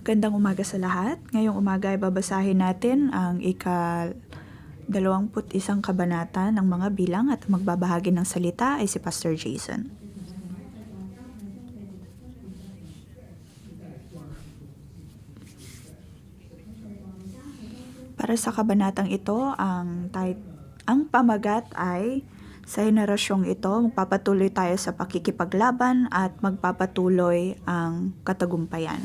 Gandang umaga sa lahat. Ngayong umaga ay babasahin natin ang ika-21 kabanata ng mga bilang at magbabahagi ng salita ay si Pastor Jason. Para sa kabanatang ito, ang pamagat ay sa henerasyong ito, magpapatuloy tayo sa pakikipaglaban at magpapatuloy ang katagumpayan.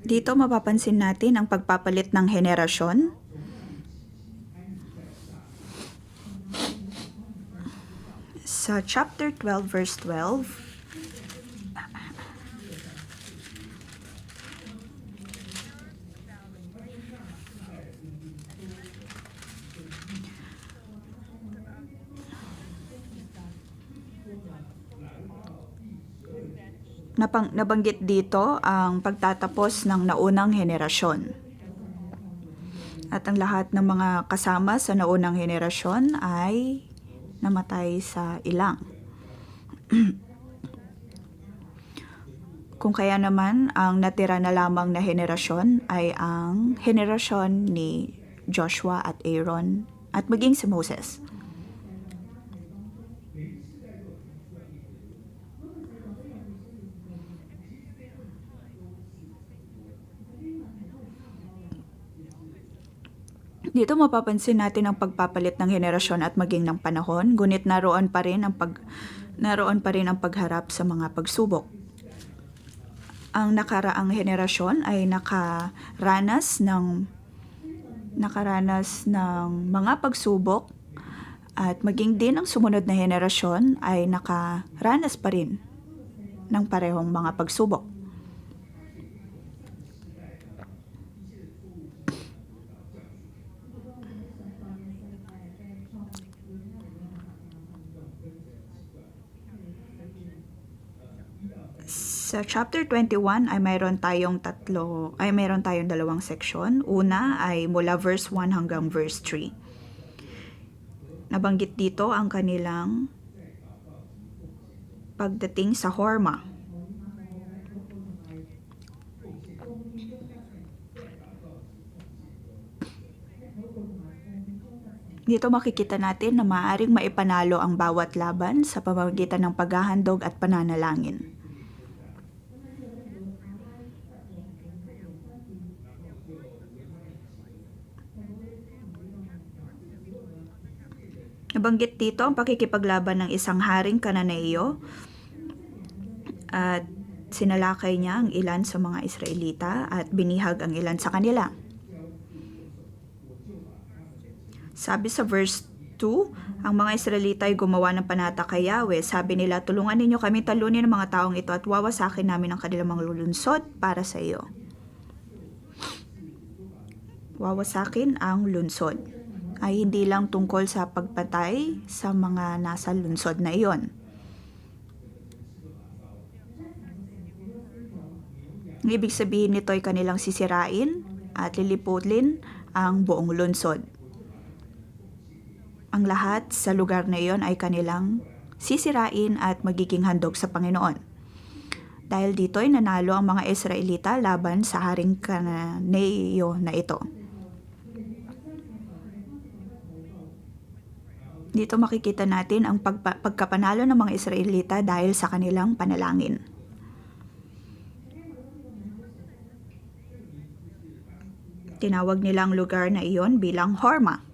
Dito mapapansin natin ang pagpapalit ng henerasyon. Sa chapter 12 verse 12, nabanggit dito ang pagtatapos ng naunang henerasyon. At ang lahat ng mga kasama sa naunang henerasyon ay namatay sa ilang. Kung kaya naman, ang natira na lamang na henerasyon ay ang henerasyon ni Joshua at Aaron at maging si Moses. Dito mapapansin natin ang pagpapalit ng henerasyon at maging ng panahon, ngunit naroon pa rin ang pagharap sa mga pagsubok. Ang nakaraang henerasyon ay nakaranas ng mga pagsubok at maging din ang sumunod na henerasyon ay nakaranas pa rin ng parehong mga pagsubok. Sa chapter 21 ay mayroon tayong dalawang seksyon. Una ay mula verse 1 hanggang verse 3. Nabanggit dito ang kanilang pagdating sa Horma. Dito makikita natin na maaaring maipanalo ang bawat laban sa pamamagitan ng paghahandog at pananalangin. Nabanggit dito ang pakikipaglaban ng isang haring Kananeo at sinalakay niya ang ilan sa mga Israelita at binihag ang ilan sa kanila. Sabi sa verse 2, ang mga Israelita ay gumawa ng panata kay Yahweh. Sabi nila, tulungan ninyo kami talunin ng mga taong ito at wawasakin namin ang kanilang mga lulunsod para sa iyo. Wawasakin ang lunsod ay hindi lang tungkol sa pagpatay sa mga nasa lunsod na iyon. Ibig sabihin nito ay kanilang sisirain at liliputin ang buong lunsod. Ang lahat sa lugar na iyon ay kanilang sisirain at magiging handog sa Panginoon. Dahil dito ay nanalo ang mga Israelita laban sa haring Kananeo na ito. Dito makikita natin ang pagkapanalo ng mga Israelita dahil sa kanilang panalangin. Tinawag nila ang lugar na iyon bilang Horma.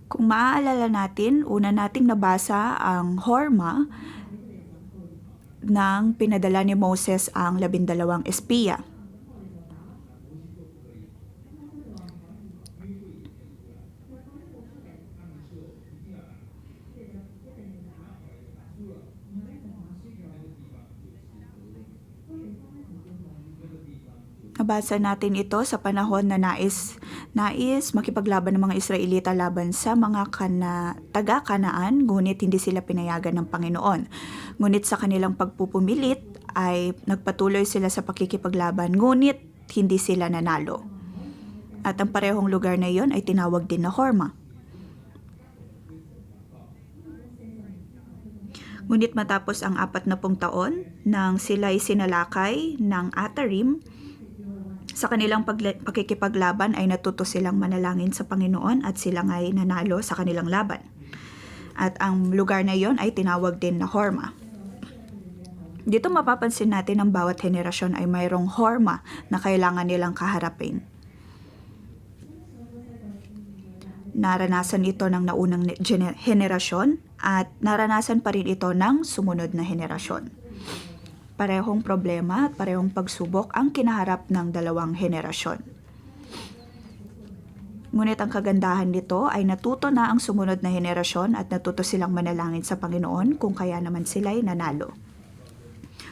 Kung maaalala natin, una nating nabasa ang Horma nang pinadala ni Moses ang 12 espiya. Nabasa natin ito sa panahon na nais makipaglaban ng mga Israelita laban sa mga taga-Kanaan, ngunit hindi sila pinayagan ng Panginoon. Ngunit sa kanilang pagpupumilit ay nagpatuloy sila sa pakikipaglaban, ngunit hindi sila nanalo. At ang parehong lugar na iyon ay tinawag din na Horma. Ngunit matapos ang 40 taon nang sila'y sinalakay ng Atarim, sa kanilang pakikipaglaban ay natuto silang manalangin sa Panginoon at sila ay nanalo sa kanilang laban. At ang lugar na iyon ay tinawag din na Horma. Dito mapapansin natin ang bawat henerasyon ay mayroong Horma na kailangan nilang kaharapin. Naranasan ito ng naunang henerasyon at naranasan pa rin ito ng sumunod na henerasyon. Parehong problema at parehong pagsubok ang kinaharap ng dalawang henerasyon. Ngunit ang kagandahan nito ay natuto na ang sumunod na henerasyon at natuto silang manalangin sa Panginoon kung kaya naman sila'y nanalo.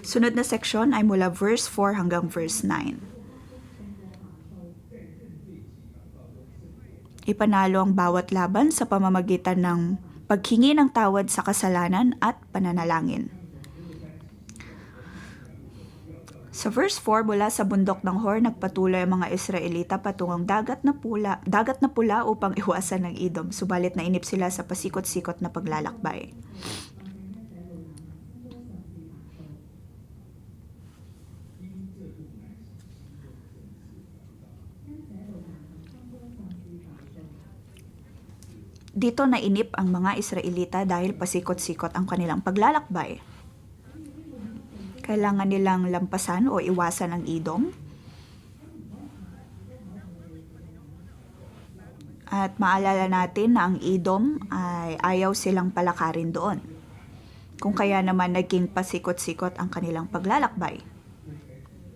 Sunod na seksyon ay mula verse 4 hanggang verse 9. Ipanalo ang bawat laban sa pamamagitan ng paghingi ng tawad sa kasalanan at pananalangin. Sa verse 4, mula sa bundok ng Hor, nagpatuloy ang mga Israelita patungong dagat na pula upang iwasan ng Edom, subalit nainip sila sa pasikot-sikot na paglalakbay. Dito nainip ang mga Israelita dahil pasikot-sikot ang kanilang paglalakbay. Kailangan nilang lampasan o iwasan ang Edom. At maalala natin na ang Edom ay ayaw silang palakarin doon. Kung kaya naman naging pasikot-sikot ang kanilang paglalakbay.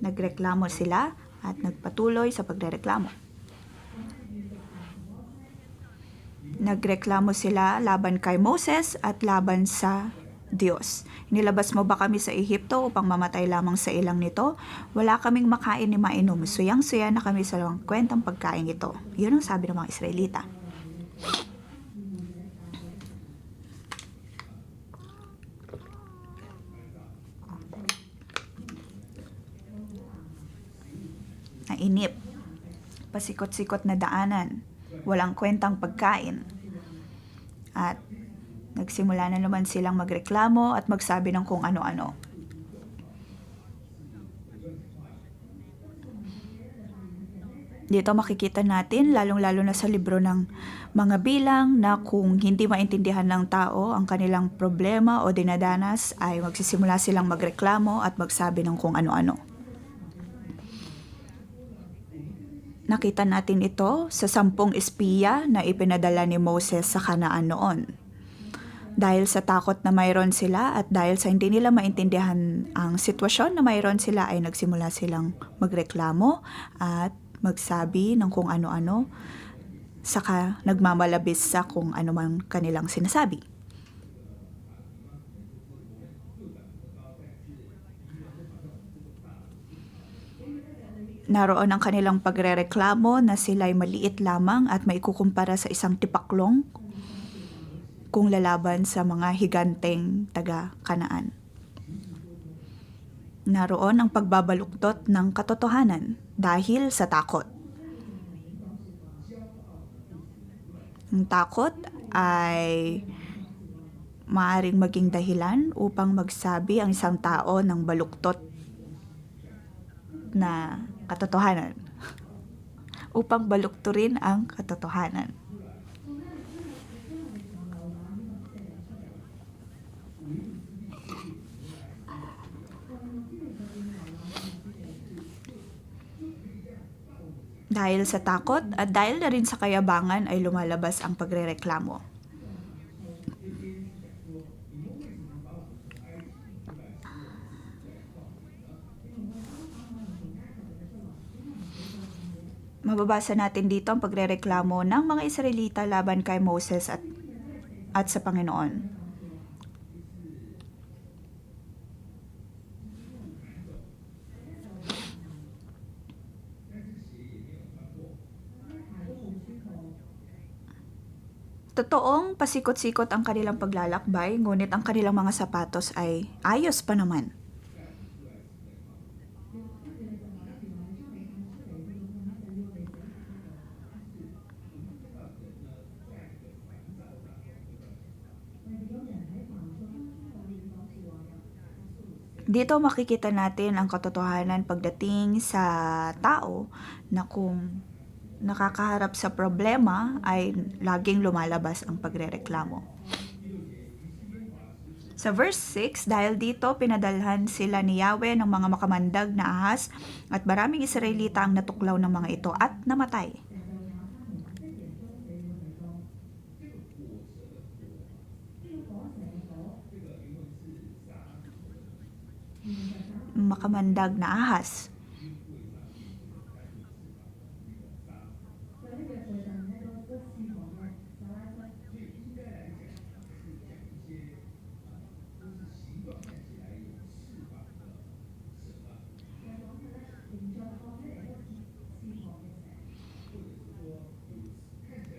Nagreklamo sila at nagpatuloy sa pagrereklamo. Nagreklamo sila laban kay Moses at laban sa Diyos. Nilabas mo ba kami sa Ehipto upang mamatay lamang sa ilang nito? Wala kaming makain ni mainom. Suyang-suya na kami sa lang kwentang pagkain ito. Yun ang sabi ng mga Israelita. Nainip. Pasikot-sikot na daanan. Walang kwentang pagkain. At nagsimula na naman silang magreklamo at magsabi ng kung ano-ano. Dito makikita natin, lalong-lalo na sa libro ng mga bilang, na kung hindi maintindihan ng tao ang kanilang problema o dinadanas, ay magsisimula silang magreklamo at magsabi ng kung ano-ano. Nakita natin ito sa 10 espiya na ipinadala ni Moses sa Kanaan noon. Dahil sa takot na mayroon sila at dahil sa hindi nila maintindihan ang sitwasyon na mayroon sila, ay nagsimula silang magreklamo at magsabi ng kung ano-ano, saka nagmamalabis sa kung ano man kanilang sinasabi. Naroon ang kanilang pagrereklamo na sila'y maliit lamang at maikukumpara sa isang tipaklong kung lalaban sa mga higanteng taga-Kanaan. Naroon ang pagbabaluktot ng katotohanan dahil sa takot. Ang takot ay maaaring maging dahilan upang magsabi ang isang tao ng baluktot na katotohanan. Upang balukturin ang katotohanan. Dahil sa takot at dahil na rin sa kayabangan ay lumalabas ang pagrereklamo. Mababasa natin dito ang pagrereklamo ng mga Israelita laban kay Moses at sa Panginoon. Totoong pasikot-sikot ang kanilang paglalakbay, ngunit ang kanilang mga sapatos ay ayos pa naman. Dito makikita natin ang katotohanan pagdating sa tao na kung nakakaharap sa problema ay laging lumalabas ang pagrereklamo. Sa verse 6, dahil dito pinadalhan sila ni Yahweh ng mga makamandag na ahas at maraming Israelita ang natuklaw ng mga ito at namatay. Makamandag na ahas.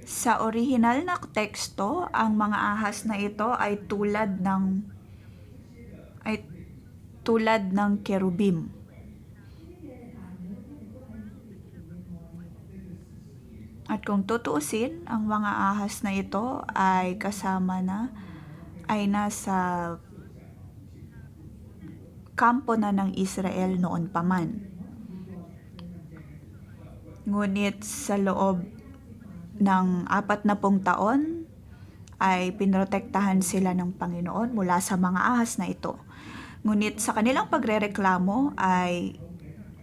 Sa orihinal na teksto, ang mga ahas na ito ay tulad ng kerubim. At kung tutuusin, ang mga ahas na ito ay nasa kampo na ng Israel noon pa man. Ngunit sa loob ng 40 taon ay pinrotektahan sila ng Panginoon mula sa mga ahas na ito. Ngunit sa kanilang pagrereklamo ay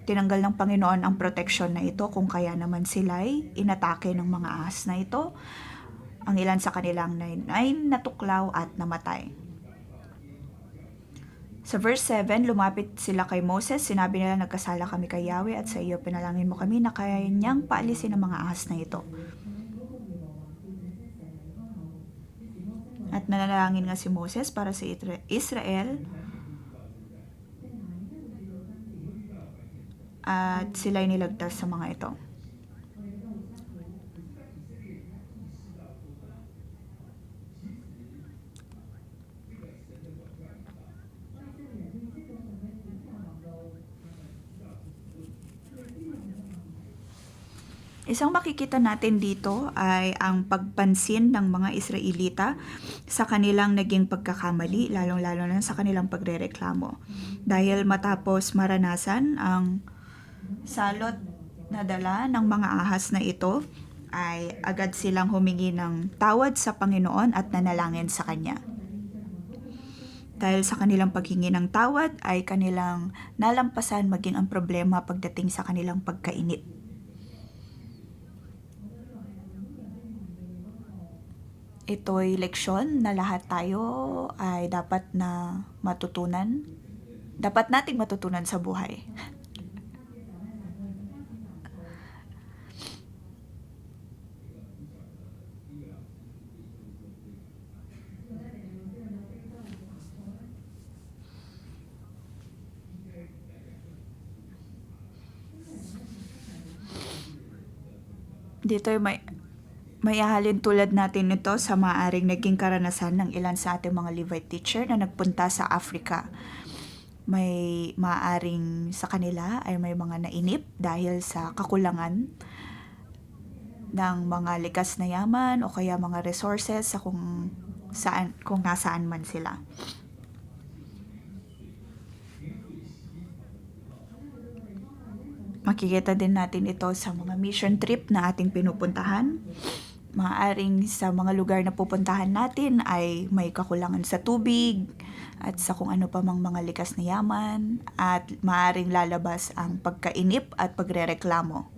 tinanggal ng Panginoon ang proteksyon na ito, kung kaya naman sila'y inatake ng mga ahas na ito. Ang ilan sa kanilang ay natuklaw at namatay. Sa verse 7, lumapit sila kay Moses, sinabi nila, nagkasala kami kay Yahweh at sa iyo pinalangin mo kami na kaya niyang paalisin ang mga ahas na ito. At nanalangin nga si Moses para sa Israel at sila'y niligtas sa mga ito. Isang makikita natin dito ay ang pagpansin ng mga Israelita sa kanilang naging pagkakamali, lalong-lalo na sa kanilang pagrereklamo. Dahil matapos maranasan ang salot na dala ng mga ahas na ito, ay agad silang humingi ng tawad sa Panginoon at nanalangin sa Kanya. Dahil sa kanilang paghingi ng tawad ay kanilang nalampasan maging ang problema pagdating sa kanilang pagkainit. Ito'y leksyon na lahat tayo ay dapat nating matutunan sa buhay. Dito'y may ahalin tulad natin nito sa maaaring naging karanasan ng ilan sa ating mga Levite teacher na nagpunta sa Africa. May maaaring sa kanila ay may mga nainip dahil sa kakulangan ng mga likas na yaman o kaya mga resources sa kung nasaan man sila. Makikita din natin ito sa mga mission trip na ating pinupuntahan. Maaaring sa mga lugar na pupuntahan natin ay may kakulangan sa tubig at sa kung ano pa mang mga likas na yaman at maaaring lalabas ang pagkainip at pagrereklamo.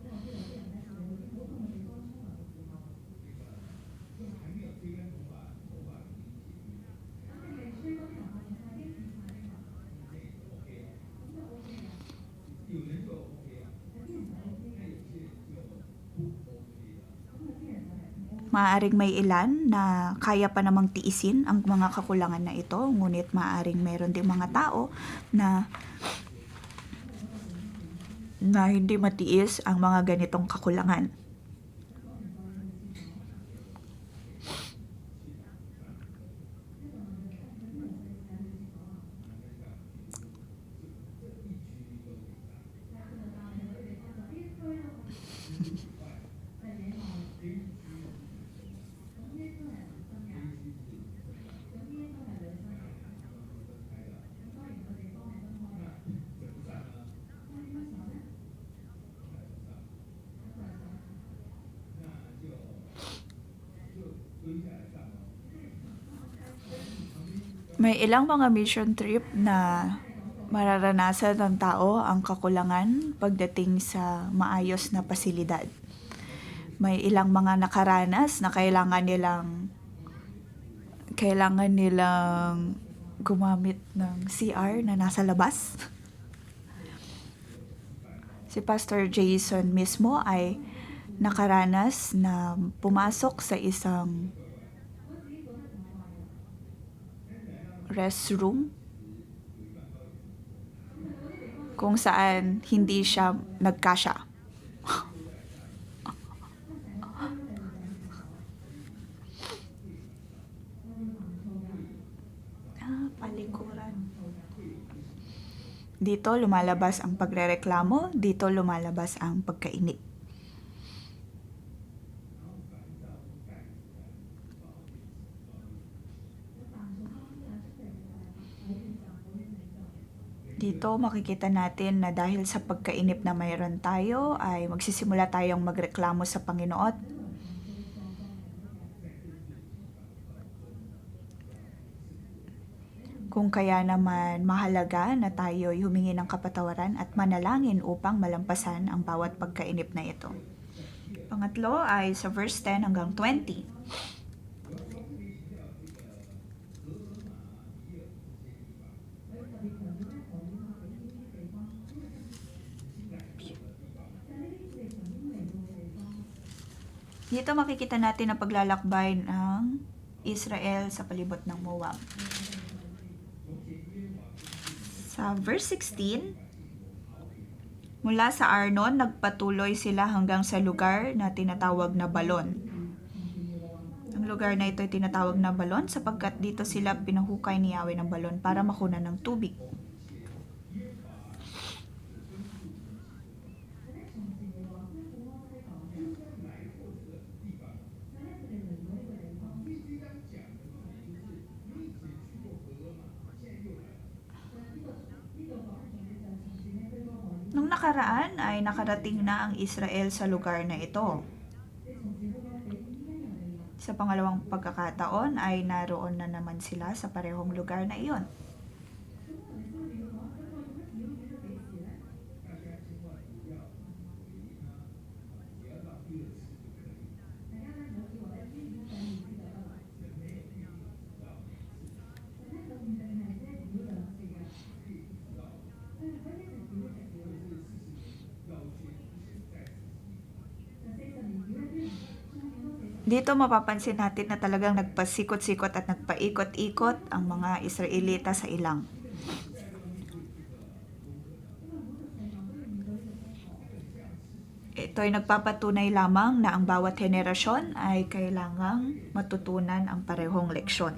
Maaaring may ilan na kaya pa namang tiisin ang mga kakulangan na ito, ngunit maaaring meron ding mga tao na hindi matiis ang mga ganitong kakulangan. May ilang mga mission trip na mararanasan ng tao ang kakulangan pagdating sa maayos na pasilidad. May ilang mga nakaranas na kailangan nilang gumamit ng CR na nasa labas. Si Pastor Jason mismo ay nakaranas na pumasok sa isang restroom kung saan hindi siya nagkasya. Palikuran. Dito lumalabas ang pagrereklamo, dito lumalabas ang pagkainip. Dito makikita natin na dahil sa pagkainip na mayroon tayo ay magsisimula tayong magreklamo sa Panginoon. Kung kaya naman mahalaga na tayo'y humingi ng kapatawaran at manalangin upang malampasan ang bawat pagkainip na ito. Pangatlo ay sa verse 10 hanggang 20. Dito makikita natin ang paglalakbay ng Israel sa palibot ng Moab. Sa verse 16, mula sa Arnon, nagpatuloy sila hanggang sa lugar na tinatawag na Balon. Ang lugar na ito ay tinatawag na Balon sapagkat dito sila pinahukay ni Yahweh ng balon para makunan ng tubig. Nung nakaraan ay nakarating na ang Israel sa lugar na ito. Sa pangalawang pagkakataon ay naroon na naman sila sa parehong lugar na iyon. Dito mapapansin natin na talagang nagpasikot-sikot at nagpaikot-ikot ang mga Israelita sa ilang. Ito ay nagpapatunay lamang na ang bawat henerasyon ay kailangang matutunan ang parehong leksyon.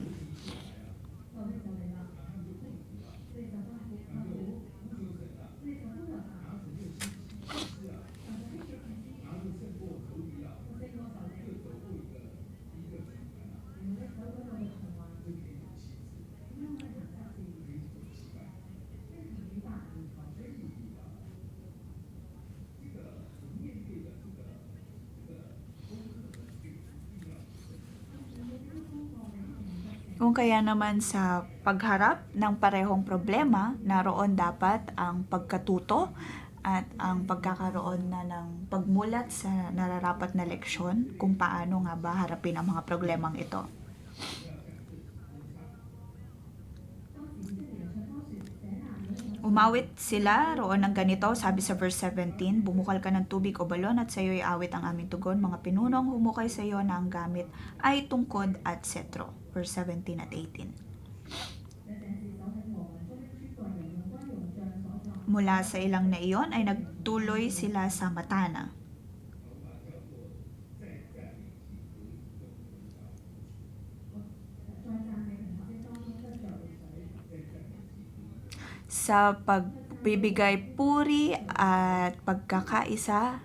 Kung kaya naman sa pagharap ng parehong problema, naroon dapat ang pagkatuto at ang pagkakaroon na ng pagmulat sa nararapat na leksyon kung paano nga ba harapin ang mga problemang ito. Umawit sila roon ng ganito, sabi sa verse 17, bumukal ka ng tubig o balon at sa iyo'y awit ang aming tugon, mga pinunong humukay sa iyo na ang gamit ay tungkod at setro. Verse 17 at 18. Mula sa ilang na iyon ay nagtuloy sila sa Matana. Sa pagbibigay puri at pagkakaisa,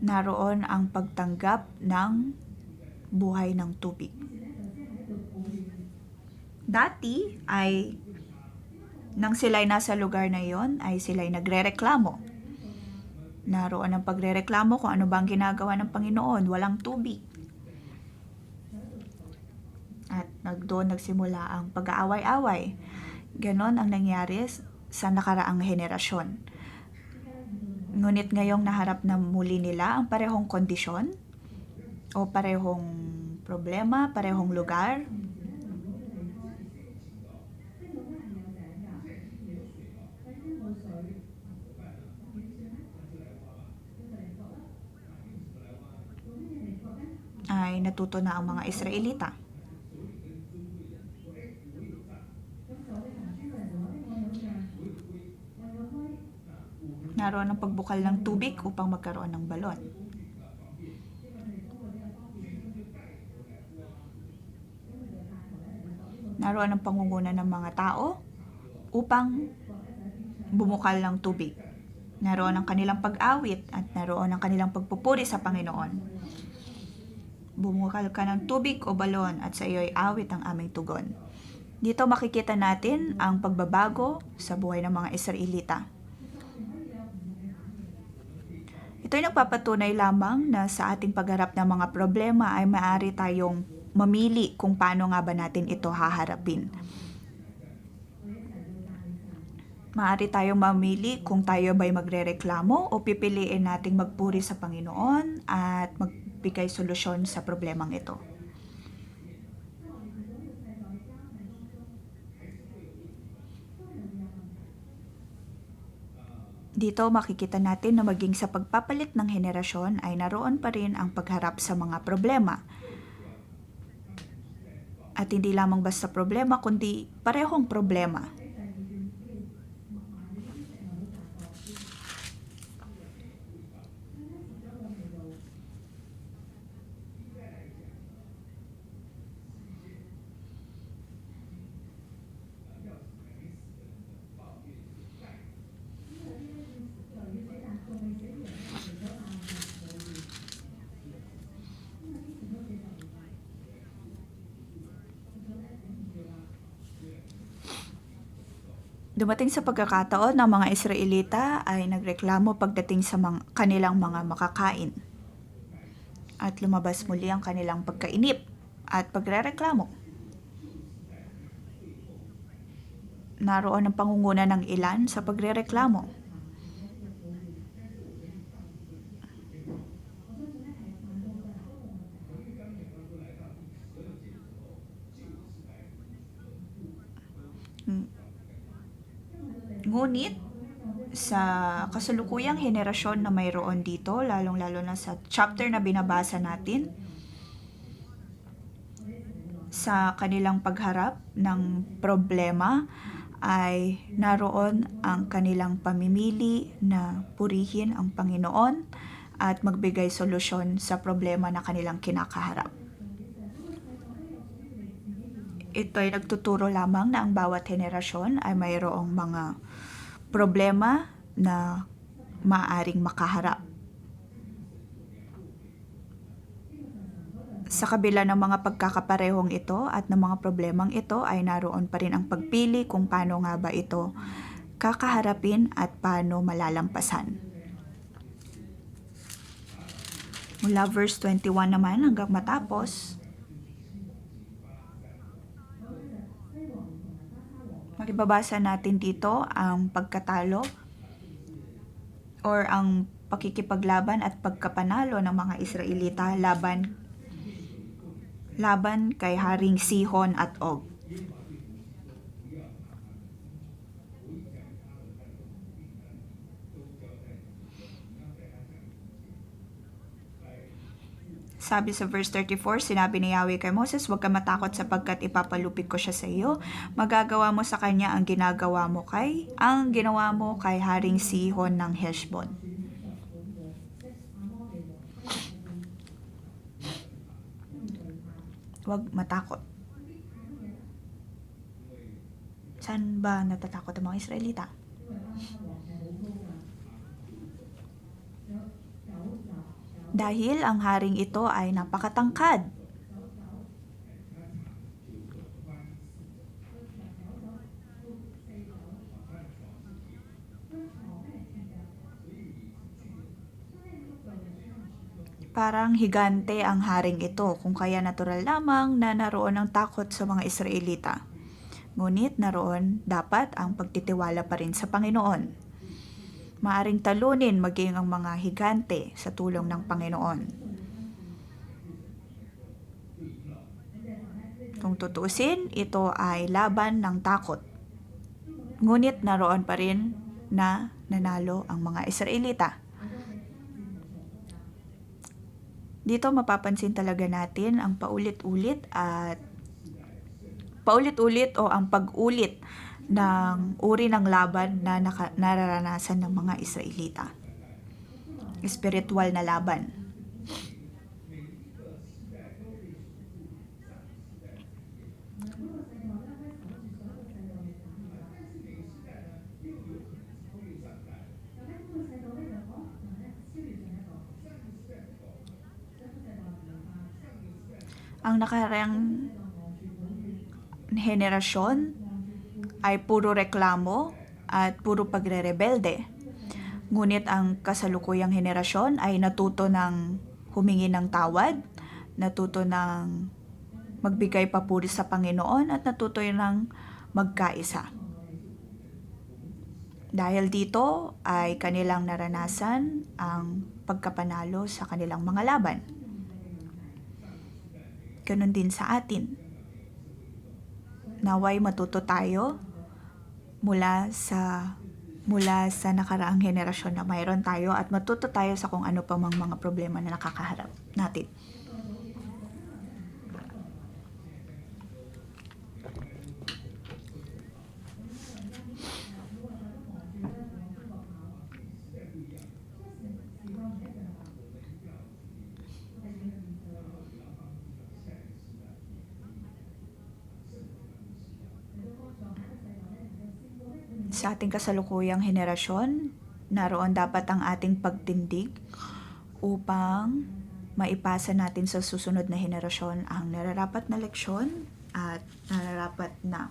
naroon ang pagtanggap ng buhay ng tubig. Dati ay nang sila'y nasa lugar na iyon ay sila'y nagrereklamo. Naroon ang pagrereklamo kung ano bang ginagawa ng Panginoon, walang tubig. Doon nagsimula ang pag-aaway-away. Ganon ang nangyari sa nakaraang henerasyon. Ngunit ngayong naharap na muli nila ang parehong kondisyon o parehong problema, parehong lugar, ay natuto na ang mga Israelita. Naroon ang pagbukal ng tubig upang magkaroon ng balon. Naroon ang pangunguna ng mga tao upang bumukal ng tubig. Naroon ang kanilang pag-awit at naroon ang kanilang pagpupuri sa Panginoon. Bumukal ka ng tubig o balon at sa iyo'y awit ang aming tugon. Dito makikita natin ang pagbabago sa buhay ng mga Israelita. Ito'y nagpapatunay lamang na sa ating pagharap ng mga problema ay maaari tayong mamili kung paano nga ba natin ito haharapin. Maaari tayong mamili kung tayo ba'y magrereklamo o pipiliin nating magpuri sa Panginoon at magbigay solusyon sa problemang ito. Dito makikita natin na maging sa pagpapalit ng henerasyon ay naroon pa rin ang pagharap sa mga problema. At hindi lamang basta problema kundi parehong problema. Dumating sa pagkakataon ng mga Israelita ay nagreklamo pagdating sa kanilang mga makakain. At lumabas muli ang kanilang pagkainip at pagrereklamo. Naroon ang pangunguna ng ilan sa pagrereklamo. Ngunit, sa kasalukuyang henerasyon na mayroon dito, lalong-lalo na sa chapter na binabasa natin, sa kanilang pagharap ng problema ay naroon ang kanilang pamimili na purihin ang Panginoon at magbigay solusyon sa problema na kanilang kinakaharap. Ito ay nagtuturo lamang na ang bawat henerasyon ay mayroong mga problema na maaaring makaharap. Sa kabila ng mga pagkakaparehong ito at ng mga problemang ito ay naroon pa rin ang pagpili kung paano nga ba ito kakaharapin at paano malalampasan. Mula verse 21 naman hanggang matapos, makibabasa natin dito ang pagkatalo or ang pakikipaglaban at pagkapanalo ng mga Israelita laban kay Haring Sihon at Og. Sabi sa verse 34, sinabi ni Yahweh kay Moses, huwag ka matakot sapagkat ipapalupig ko siya sa iyo. Magagawa mo sa kanya ang ginawa mo kay Haring Sihon ng Heshbon. Huwag matakot. Saan ba natatakot ang mga Israelita? Dahil ang haring ito ay napakatangkad. Parang higante ang haring ito, kung kaya natural lamang na naroon ang takot sa mga Israelita. Ngunit naroon dapat ang pagtitiwala pa rin sa Panginoon. Maaring talunin maging ang mga higante sa tulong ng Panginoon. Kung tutuusin, ito ay laban ng takot. Ngunit naroon pa rin na nanalo ang mga Israelita. Dito mapapansin talaga natin ang paulit-ulit o ang pag-ulit ng uri ng laban na nararanasan ng mga Israelita. Espiritual na laban. Ang nakaraang henerasyon ay puro reklamo at puro pagre-rebelde. Ngunit ang kasalukuyang henerasyon ay natuto ng humingi ng tawad, natuto ng magbigay papuri sa Panginoon at natuto ng magkaisa. Dahil dito ay kanilang naranasan ang pagkapanalo sa kanilang mga laban. Ganun din sa atin. Naway matuto tayo mula sa nakaraang henerasyon na mayroon tayo at matuto tayo sa kung ano pa mang mga problema na nakakaharap natin. Sa ating kasalukuyang henerasyon, naroon dapat ang ating pagtindig upang maipasa natin sa susunod na henerasyon ang nararapat na leksyon at nararapat na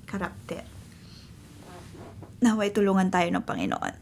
karakter. Naway tulungan tayo ng Panginoon.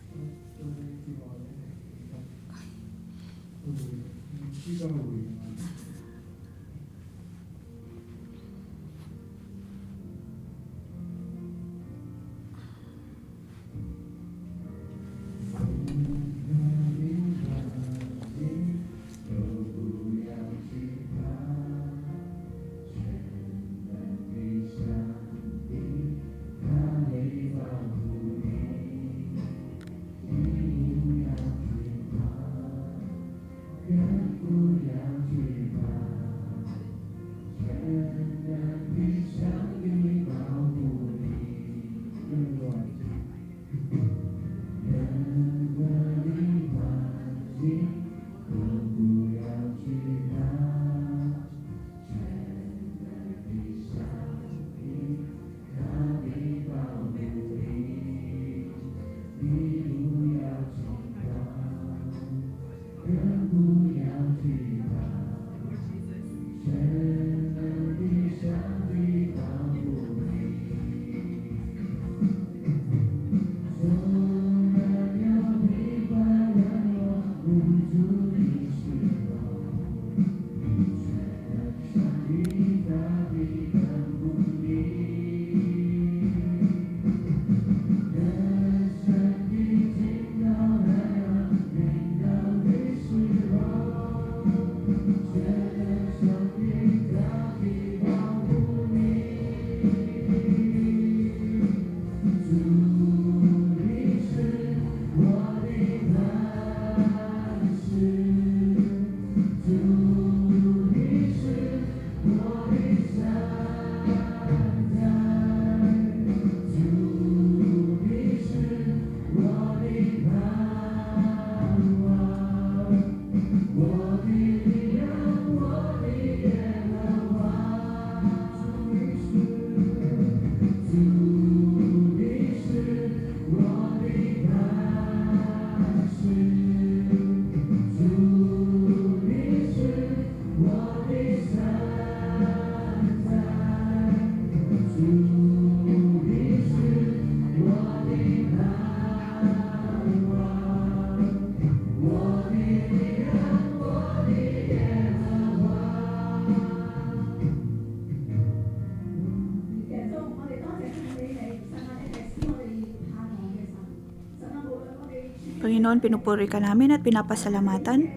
Panginoon, pinupuri ka namin at pinapasalamatan.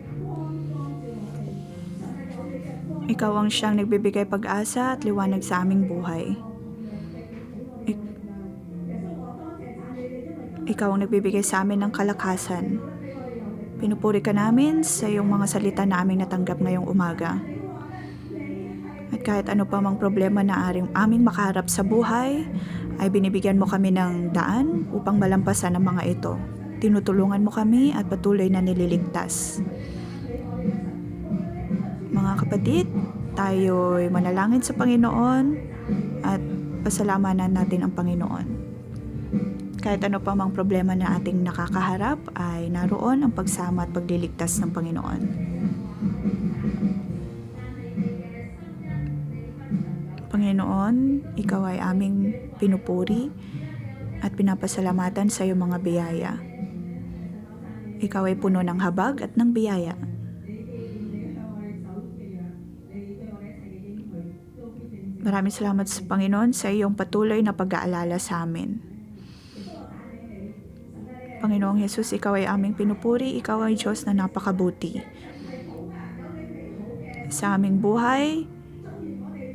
Ikaw ang siyang nagbibigay pag-asa at liwanag sa aming buhay. Ikaw ang nagbibigay sa amin ng kalakasan. Pinupuri ka namin sa iyong mga salita na aming natanggap ngayong umaga. At kahit ano pa mang problema na aming makaharap sa buhay, ay binibigyan mo kami ng daan upang malampasan ang mga ito. Tinutulungan mo kami at patuloy na nililigtas. Mga kapatid, tayo'y manalangin sa Panginoon at pasalamanan natin ang Panginoon. Kahit ano pa mang problema na ating nakakaharap, ay naroon ang pagsama at pagliligtas ng Panginoon. Panginoon, ikaw ay aming pinupuri at pinapasalamatan sa iyong mga biyaya. Ikaw ay puno ng habag at ng biyaya. Maraming salamat sa Panginoon sa iyong patuloy na pag-aalala sa amin. Panginoong Hesus, ikaw ay aming pinupuri, ikaw ay Diyos na napakabuti. Sa aming buhay,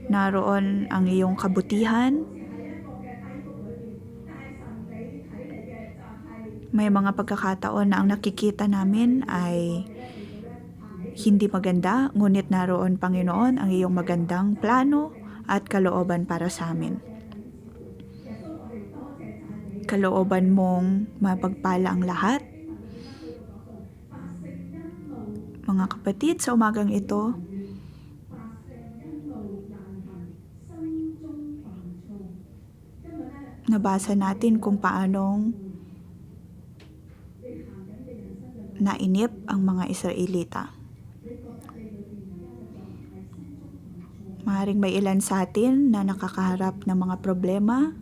naroon ang iyong kabutihan. May mga pagkakataon na ang nakikita namin ay hindi maganda, ngunit naroon, Panginoon, ang iyong magandang plano at kalooban para sa amin. Kalooban mong mapagpala ang lahat. Mga kapatid, sa umagang ito, nabasa natin kung paanong nainip ang mga Israelita. Maaaring may ilan sa atin na nakakaharap ng mga problema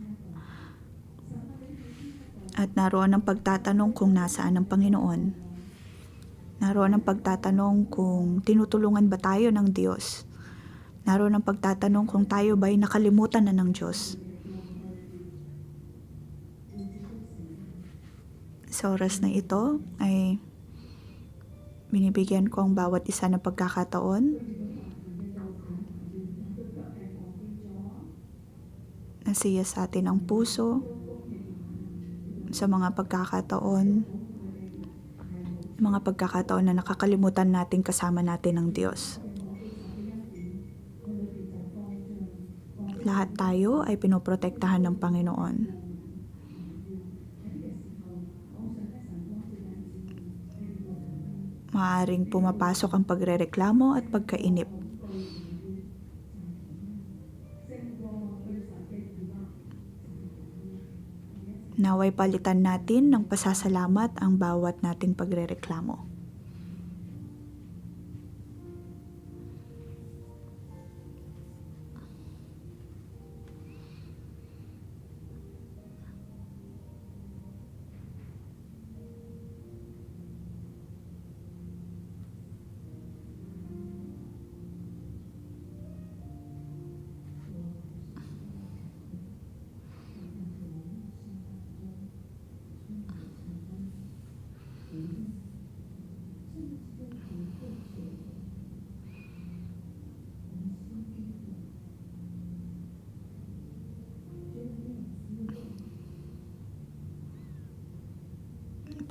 at naroon ang pagtatanong kung nasaan ang Panginoon. Naroon ang pagtatanong kung tinutulungan ba tayo ng Diyos. Naroon ang pagtatanong kung tayo ba'y nakalimutan na ng Diyos. Sa oras na ito ay binibigyan ko ang bawat isa ng pagkakataon na siya sa atin ang puso sa mga pagkakataon na nakakalimutan natin kasama natin ang Diyos. Lahat tayo ay pinoprotektahan ng Panginoon. Maaaring pumapasok ang pagrereklamo at pagkainip. Naway palitan natin ng pasasalamat ang bawat nating pagrereklamo.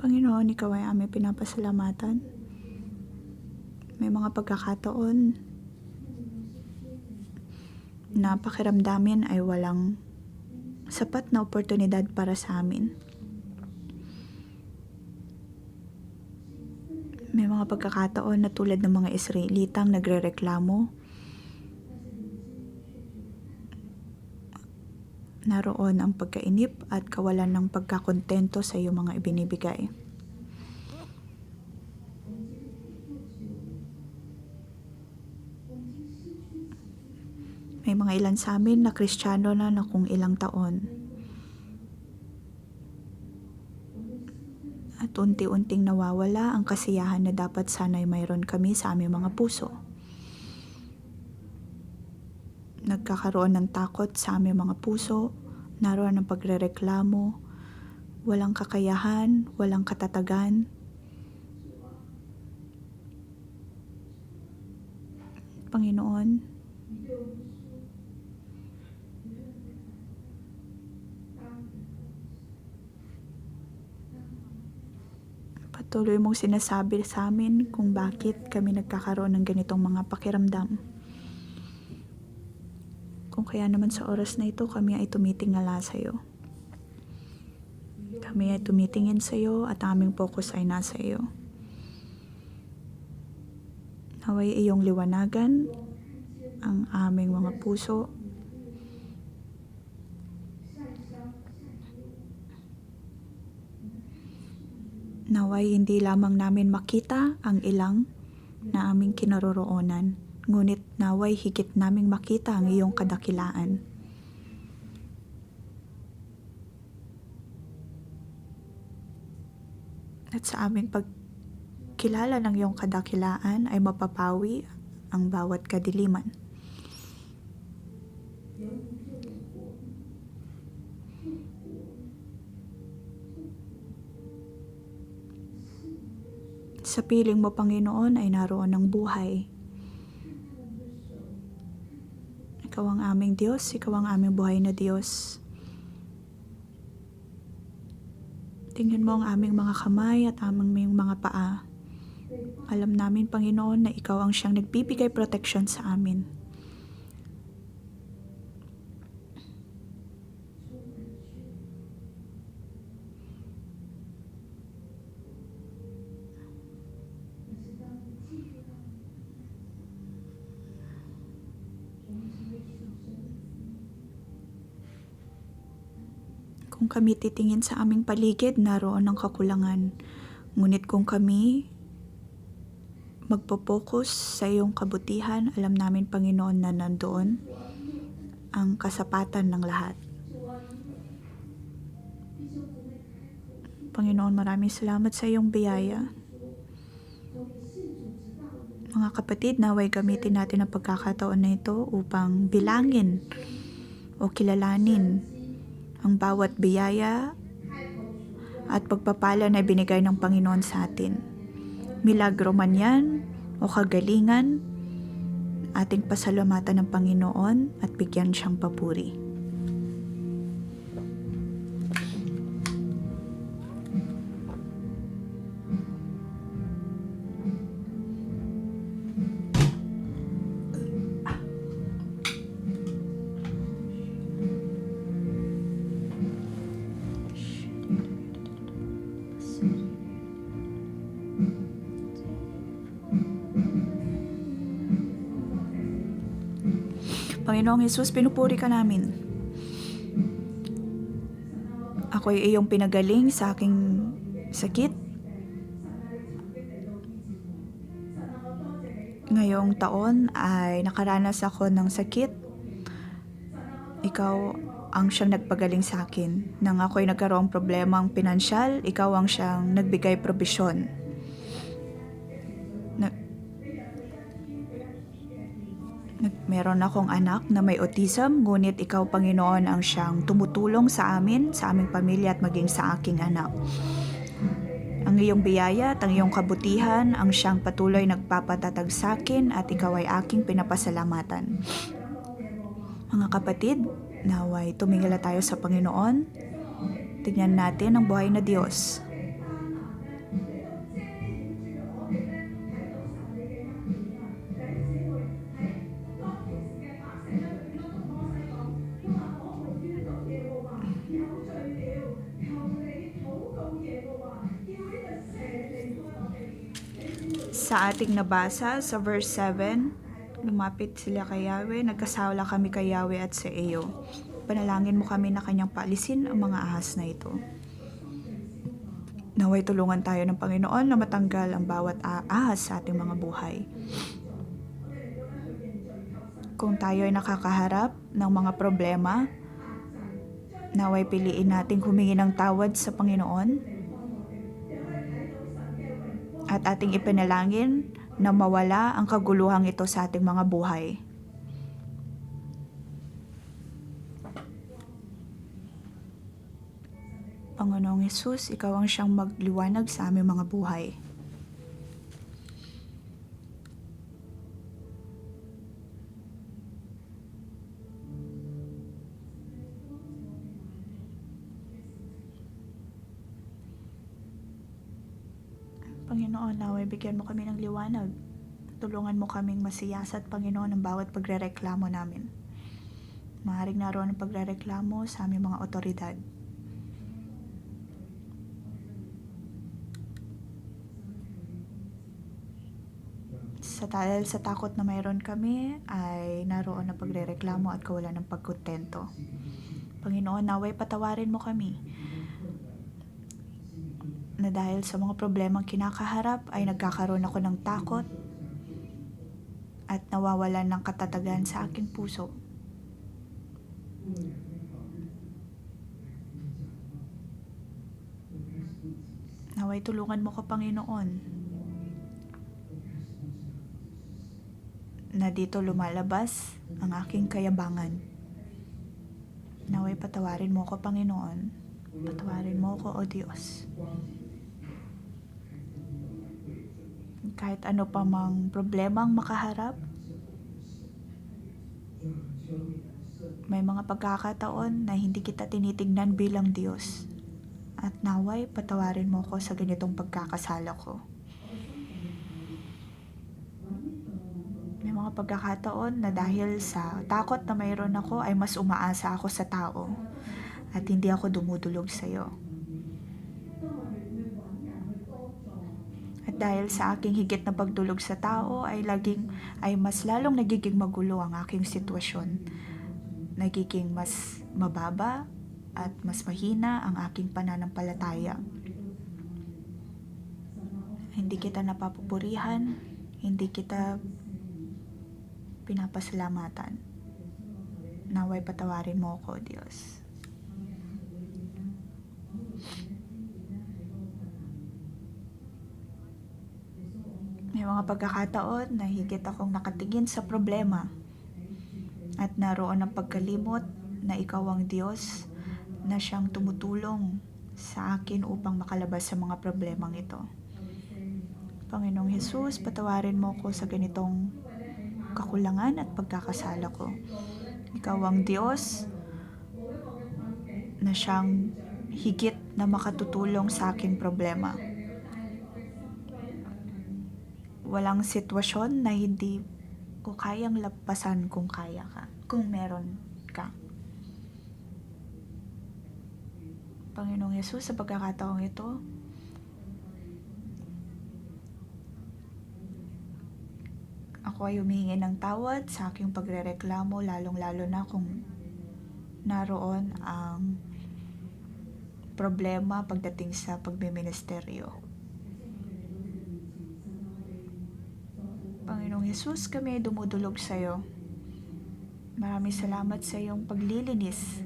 Panginoon, ikaw ay aming pinapasalamatan. May mga pagkakataon na pakiramdamin ay walang sapat na oportunidad para sa amin. May mga pagkakataon na tulad ng mga Israelitang nagrereklamo, naroon ang pagkainip at kawalan ng pagkakontento sa iyong mga ibinibigay. May mga ilan sa amin na Kristiyano na kung ilang taon. At unti-unting nawawala ang kasiyahan na dapat sana'y mayroon kami sa aming mga puso. Nagkakaroon ng takot sa aming mga puso, naroon ang pagrereklamo, walang kakayahan, walang katatagan, Panginoon. Patuloy mong sinasabi sa amin kung bakit kami nagkakaroon ng ganitong mga pakiramdam. Kung kaya naman sa oras na ito, kami ay tumitingala sa iyo. Kami ay tumitingin sa iyo at aming focus ay nasa iyo. Naway iyong liwanagan ang aming mga puso. Naway hindi lamang namin makita ang ilang na aming kinaroroonan, ngunit naway higit naming makita ang iyong kadakilaan. At sa aming pagkilala ng iyong kadakilaan ay mapapawi ang bawat kadiliman. Sa piling mo, Panginoon, ay naroon ang buhay. Ikaw ang aming Diyos, ikaw ang aming buhay na Diyos. Tingnan mo ang aming mga kamay at aming mga paa. Alam namin, Panginoon, na ikaw ang siyang nagbibigay proteksyon sa amin. Kung kami titingin sa aming paligid, naroon ang kakulangan. Ngunit kung kami magpo-focus sa iyong kabutihan, alam namin, Panginoon, na nandoon ang kasapatan ng lahat. Panginoon, maraming salamat sa iyong biyaya. Mga kapatid, naway gamitin natin ang pagkakataon na ito upang bilangin o kilalanin ang bawat biyaya at pagpapala na binigay ng Panginoon sa atin. Milagro man yan o kagalingan, ating pasalamatan ng Panginoon at bigyan siyang papuri. Panginoong Hesus, pinupuri ka namin. Ako'y iyong pinagaling sa aking sakit. Ngayong taon ay nakaranas ako ng sakit. Ikaw ang siyang nagpagaling sa akin. Nang ako'y nagkaroong problemang pinansyal, ikaw ang siyang nagbigay probisyon. Meron akong anak na may autism, ngunit ikaw, Panginoon, ang siyang tumutulong sa amin, sa aming pamilya at maging sa aking anak. Ang iyong biyaya at ang iyong kabutihan ang siyang patuloy nagpapatatag sa akin at ikaw ay aking pinapasalamatan. Mga kapatid, naway tumingala tayo sa Panginoon. Tingnan natin ang buhay na Diyos. Sa ating nabasa sa verse 7, lumapit sila kay Yahweh, nagkasala kami kay Yahweh at sa iyo. Panalangin mo kami na kanyang paalisin ang mga ahas na ito. Naway tulungan tayo ng Panginoon na matanggal ang bawat ahas sa ating mga buhay. Kung tayo ay nakakaharap ng mga problema, naway piliin nating humingi ng tawad sa Panginoon at ating ipinalangin na mawala ang kaguluhang ito sa ating mga buhay. Panginoong Hesus, ikaw ang siyang magliwanag sa aming mga buhay. Panginoon, naway bigyan mo kami ng liwanag. Tulungan mo kaming masiyasat, Panginoon, ang bawat pagrereklamo namin. Maaaring naroon ang pagrereklamo sa aming mga otoridad. Dahil sa takot na mayroon kami, ay naroon ang pagrereklamo at kawalan ng pagkontento. Panginoon, naway patawarin mo kami na dahil sa mga problemang kinakaharap ay nagkakaroon ako ng takot at nawawalan ng katatagan sa aking puso. Naway tulungan mo ko, Panginoon, na dito lumalabas ang aking kayabangan. Naway patawarin mo ko, Panginoon. Patawarin mo ko, O Diyos. Kahit ano pa mang problemang makaharap, may mga pagkakataon na hindi kita tinitignan bilang Diyos. At naway patawarin mo ko sa ganitong pagkakasala ko. May mga pagkakataon na dahil sa takot na mayroon ako ay mas umaasa ako sa tao at hindi ako dumudulog sa iyo. At dahil sa aking higit na pagdulog sa tao ay mas lalong nagiging magulo ang aking sitwasyon. Nagiging mas mababa at mas mahina ang aking pananampalataya. Hindi kita napapupurihan, hindi kita pinapasalamatan. Naway patawarin mo ko, Diyos. May mga pagkakataon na higit akong nakatingin sa problema at naroon ang pagkalimot na ikaw ang Diyos na siyang tumutulong sa akin upang makalabas sa mga problemang ito. Panginoong Hesus, patawarin mo ko sa ganitong kakulangan at pagkakasala ko. Ikaw ang Diyos na siyang higit na makatutulong sa aking problema. Walang sitwasyon na hindi ko kayang lampasan kung kaya ka, kung meron ka. Panginoong Hesus, sa pagkakataong ito, ako ay humihingi ng tawad sa aking pagrereklamo, lalong-lalo na kung naroon ang problema pagdating sa pagmiministeryo. Panginoong Hesus, kami ay dumudulog sa iyo. Maraming salamat sa iyong paglilinis.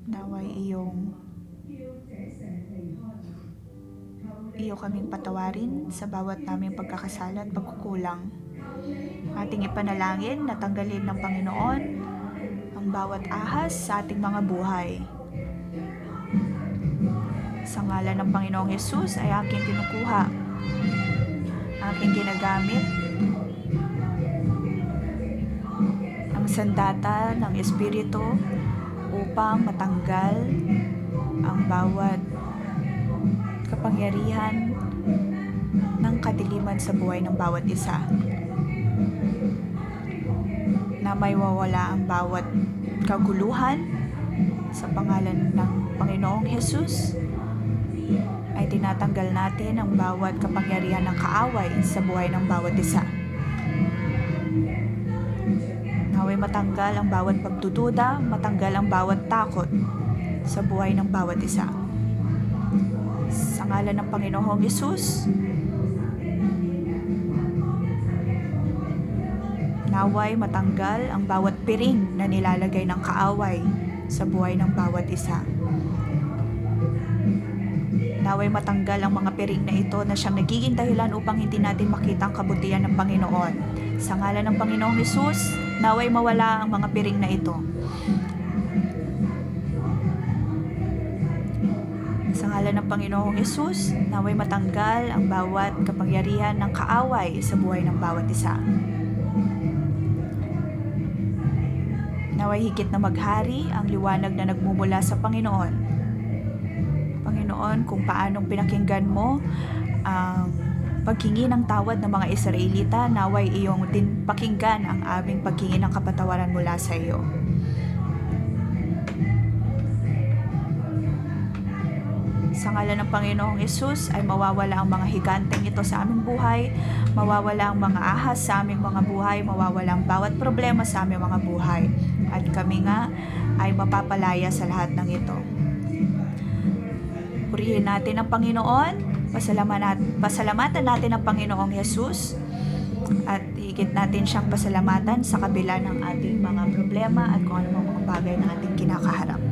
Naway iyo kaming patawarin sa bawat naming pagkakasala at pagkukulang. Ating ipanalangin na tanggalin ng Panginoon ang bawat ahas sa ating mga buhay. Sa ngalan ng Panginoong Hesus ay aking kinukuha, aking ginagamit ang sandata ng Espiritu upang matanggal ang bawat kapangyarihan ng kadiliman sa buhay ng bawat isa. Na may wawala ang bawat kaguluhan sa pangalan ng Panginoong Hesus, ay tinatanggal natin ang bawat kapangyarihan ng kaaway sa buhay ng bawat isa. Naway matanggal ang bawat pagdududa, matanggal ang bawat takot sa buhay ng bawat isa. Sa ngalan ng Panginoong Hesus, naway matanggal ang bawat piring na nilalagay ng kaaway sa buhay ng bawat isa. Naway matanggal ang mga piring na ito na siyang nagiging dahilan upang hindi natin makita ang kabutihan ng Panginoon. Sa ngalan ng Panginoong Hesus, naway mawala ang mga piring na ito. Sa ngalan ng Panginoong Hesus, naway matanggal ang bawat kapangyarihan ng kaaway sa buhay ng bawat isa. Naway higit na maghari ang liwanag na nagmumula sa Panginoon. Panginoon, kung paanong pinakinggan mo ang paghingi ng tawad ng mga Israelita, naway iyong din pakinggan ang aming paghingi ng kapatawaran mula sa iyo. Sa ngalan ng Panginoong Yesus ay mawawala ang mga higanteng ito sa aming buhay, mawawala ang mga ahas sa aming mga buhay, mawawala ang bawat problema sa aming mga buhay. At kami nga ay mapapalaya sa lahat ng ito. Purihin natin ang Panginoon, pasalamatan natin ang Panginoong Yesus, at higit natin siyang pasalamatan sa kabila ng ating mga problema at kung ano mga bagay na ating kinakaharap.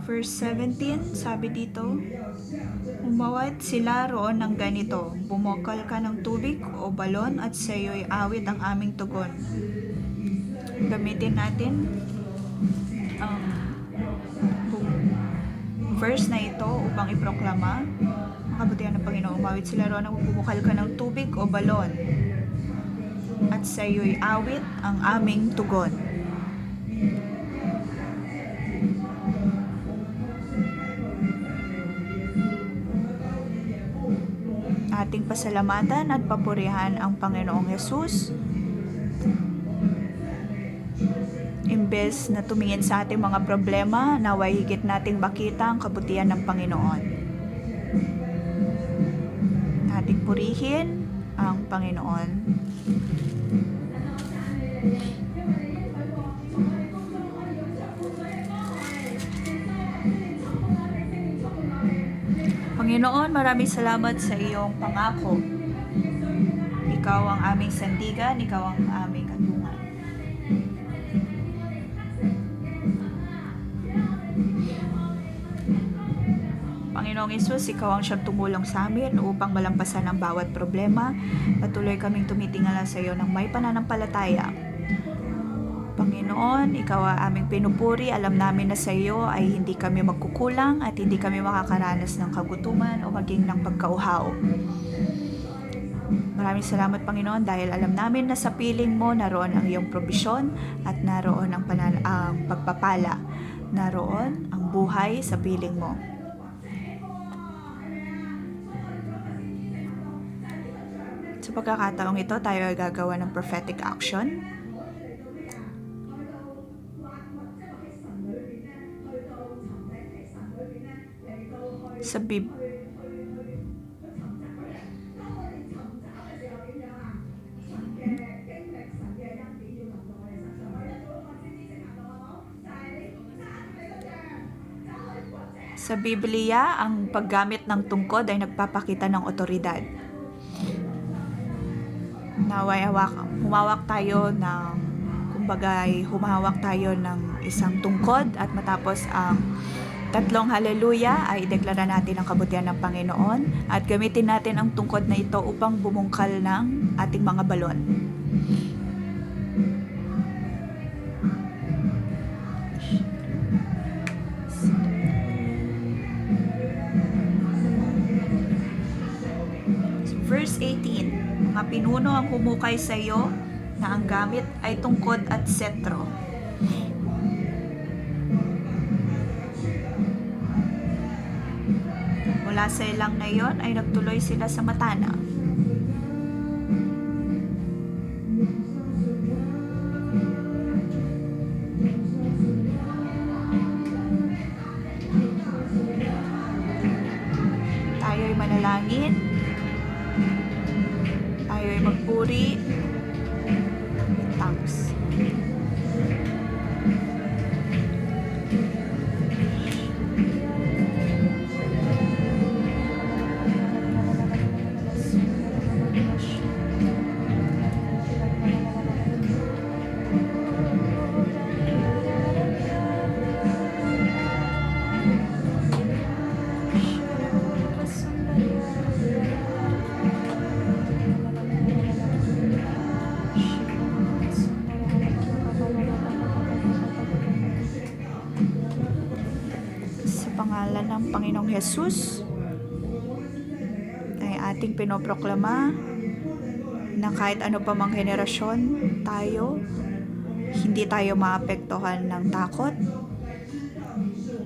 Verse 17, sabi dito, umawat sila roon ng ganito, bumokal ka ng tubig o balon at sa iyo'y awit ang aming tugon. Gamitin natin ang verse na ito upang iproklama ang kabutihan ng Panginoon. Umawit sila roon ng bumokal ka ng tubig o balon at sa iyo'y awit ang aming tugon. Ating pasalamatan at papurihan ang Panginoong Yesus. Imbes na tumingin sa ating mga problema, naway higit nating makita ang kabutihan ng Panginoon. Ating purihin ang Panginoon. Panginoon, maraming salamat sa iyong pangako. Ikaw ang aming sandigan, ikaw ang aming kanlungan. Panginoong Hesus, ikaw ang siyang tumulong sa amin upang malampasan ang bawat problema. Patuloy kaming tumitingala sa iyo ng may pananampalataya. Panginoon, ikaw ang aming pinupuri. Alam namin na sa iyo ay hindi kami magkukulang at hindi kami makakaranas ng kagutuman o maging ng pagkauhaw. Maraming salamat, Panginoon, dahil alam namin na sa piling mo naroon ang iyong probisyon at naroon ang pagpapala. Naroon ang buhay sa piling mo. Sa pagkakataong ito, tayo ay gagawa ng prophetic action. Sa Biblia, ang paggamit ng tungkod ay nagpapakita ng otoridad. Naway humawak tayo ng isang tungkod at matapos ang 3 haleluya ay deklara natin ang kabutihan ng Panginoon at gamitin natin ang tungkod na ito upang bumungkal ng ating mga balon. Verse 18, mga pinuno ang humukay sa iyo na ang gamit ay tungkod at setro. mula sa ilang na iyon ay nagtuloy sila sa Matana. Tayo'y manalangin. Tayo'y magpuri. Thanks. Sa pangalan ng Panginoong Hesus ay ating pinoproklama na kahit ano pa mang henerasyon tayo, hindi tayo maapektuhan ng takot.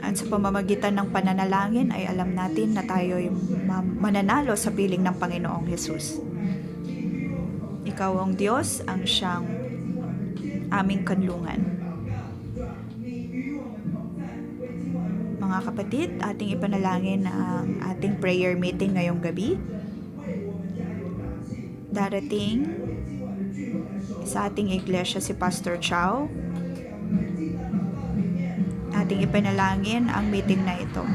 At sa pamamagitan ng pananalangin ay alam natin na tayo'y mananalo sa piling ng Panginoong Hesus. Ikaw ang Diyos, ang siyang aming kanlungan. Mga kapatid, ating ipanalangin ang ating prayer meeting ngayong gabi. Darating sa ating iglesia si Pastor Chow. Ating ipanalangin ang meeting na ito.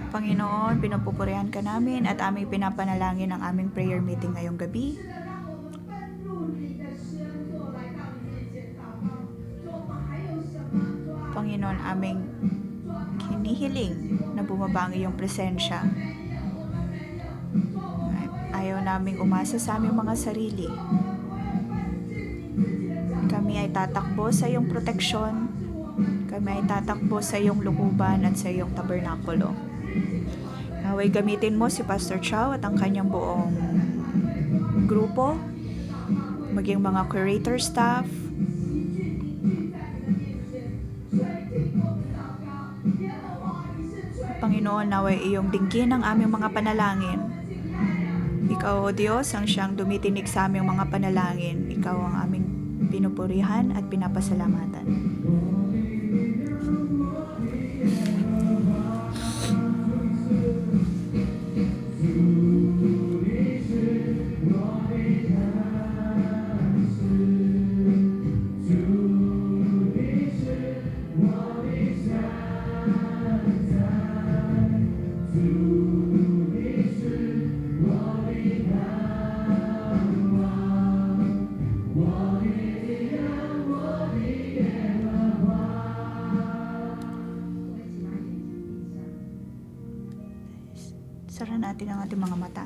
Panginoon, pinupupurihan ka namin at aming pinapanalangin ang aming prayer meeting ngayong gabi. Panginoon, aming hinihiling na bumaba ang iyong presensya. Ayaw naming umasa sa aming mga sarili. Kami ay tatakbo sa iyong proteksyon. Kami ay tatakbo sa iyong lukuban at sa iyong tabernakulo. Naway gamitin mo si Pastor Chow at ang kanyang buong grupo, maging mga curator staff, Panginoon, naway iyong dinggin ang aming mga panalangin. Ikaw, O Diyos, ang siyang dumitinig sa aming mga panalangin. Ikaw ang aming pinupurihan at pinapasalamatan. Sara natin ang ating mga mata.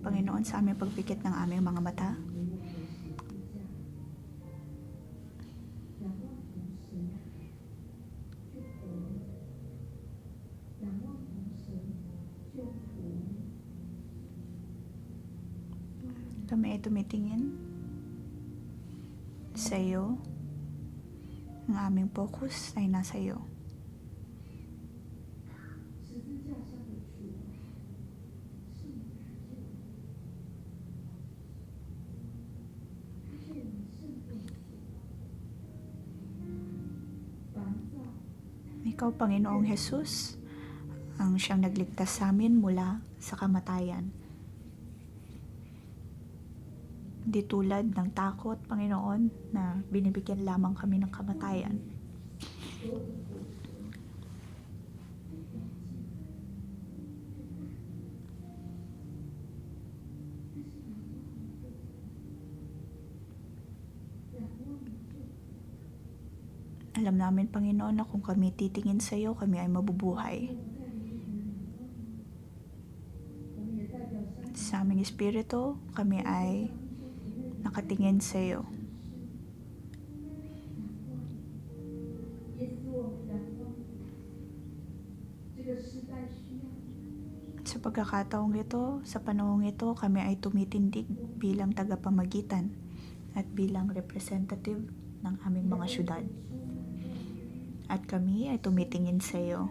Panginoon, sa aming pagpikit ng aming mga mata. Kami ay tumitingin sa iyo. Ang aming focus ay nasa iyo. Ikaw, Panginoong Hesus, ang siyang nagligtas sa amin mula sa kamatayan. Di tulad ng takot, Panginoon, na binibigyan lamang kami ng kamatayan. Alam namin, Panginoon, na kung kami titingin sa iyo, kami ay mabubuhay. Sa aming espiritu, kami ay nakatingin sa iyo. Sa pagkakataong ito, sa panahong ito, kami ay tumitindig bilang tagapamagitan at bilang representative ng aming mga syudad. At kami ay tumitingin sa iyo.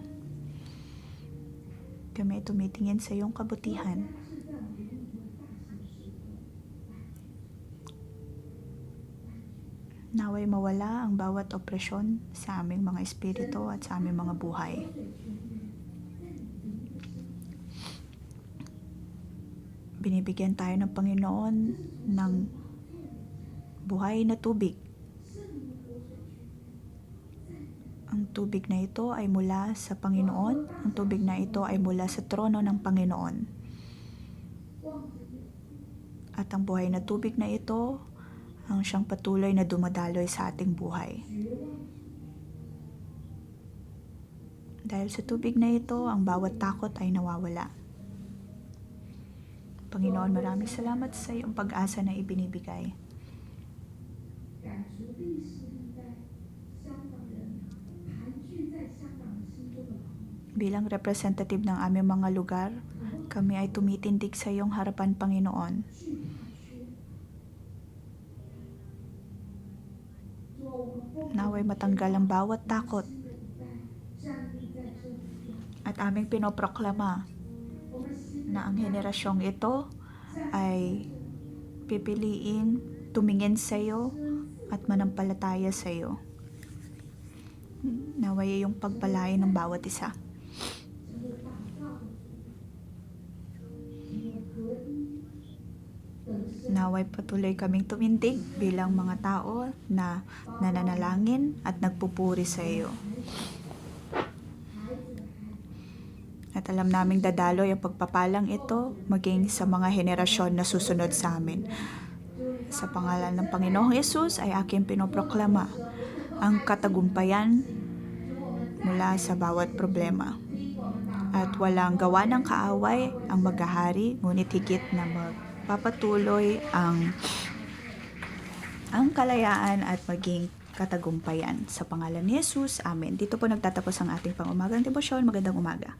Kami ay tumitingin sa iyong kabutihan. Naway mawala ang bawat opresyon sa aming mga espiritu at sa aming mga buhay. Binibigyan tayo ng Panginoon ng buhay na tubig. Ang tubig na ito ay mula sa Panginoon. Ang tubig na ito ay mula sa trono ng Panginoon. At ang buhay na tubig na ito ang siyang patuloy na dumadaloy sa ating buhay. Dahil sa tubig na ito, ang bawat takot ay nawawala. Panginoon, maraming salamat sa iyong pag-asa na ibinibigay. Bilang representative ng aming mga lugar, kami ay tumitindig sa iyong harapan, Panginoon. Naway matanggal ang bawat takot at aming pinoproklama na ang henerasyong ito ay pipiliin tumingin sa iyo at manampalataya sa iyo. Naway iyong pagpalain ng bawat isa. Naway patuloy kaming tumindig bilang mga tao na nananalangin at nagpupuri sa iyo. At alam naming dadaloy ang pagpapalang ito maging sa mga henerasyon na susunod sa amin. Sa pangalan ng Panginoong Yesus ay aking pinoproklama ang katagumpayan mula sa bawat problema. At walang gawa ng kaaway ang maghahari, ngunit higit na magpapatuloy ang kalayaan at maging katagumpayan. Sa pangalan ni Jesus, Amen. Dito po nagtatapos ang ating pang-umagang debosyon. Magandang umaga.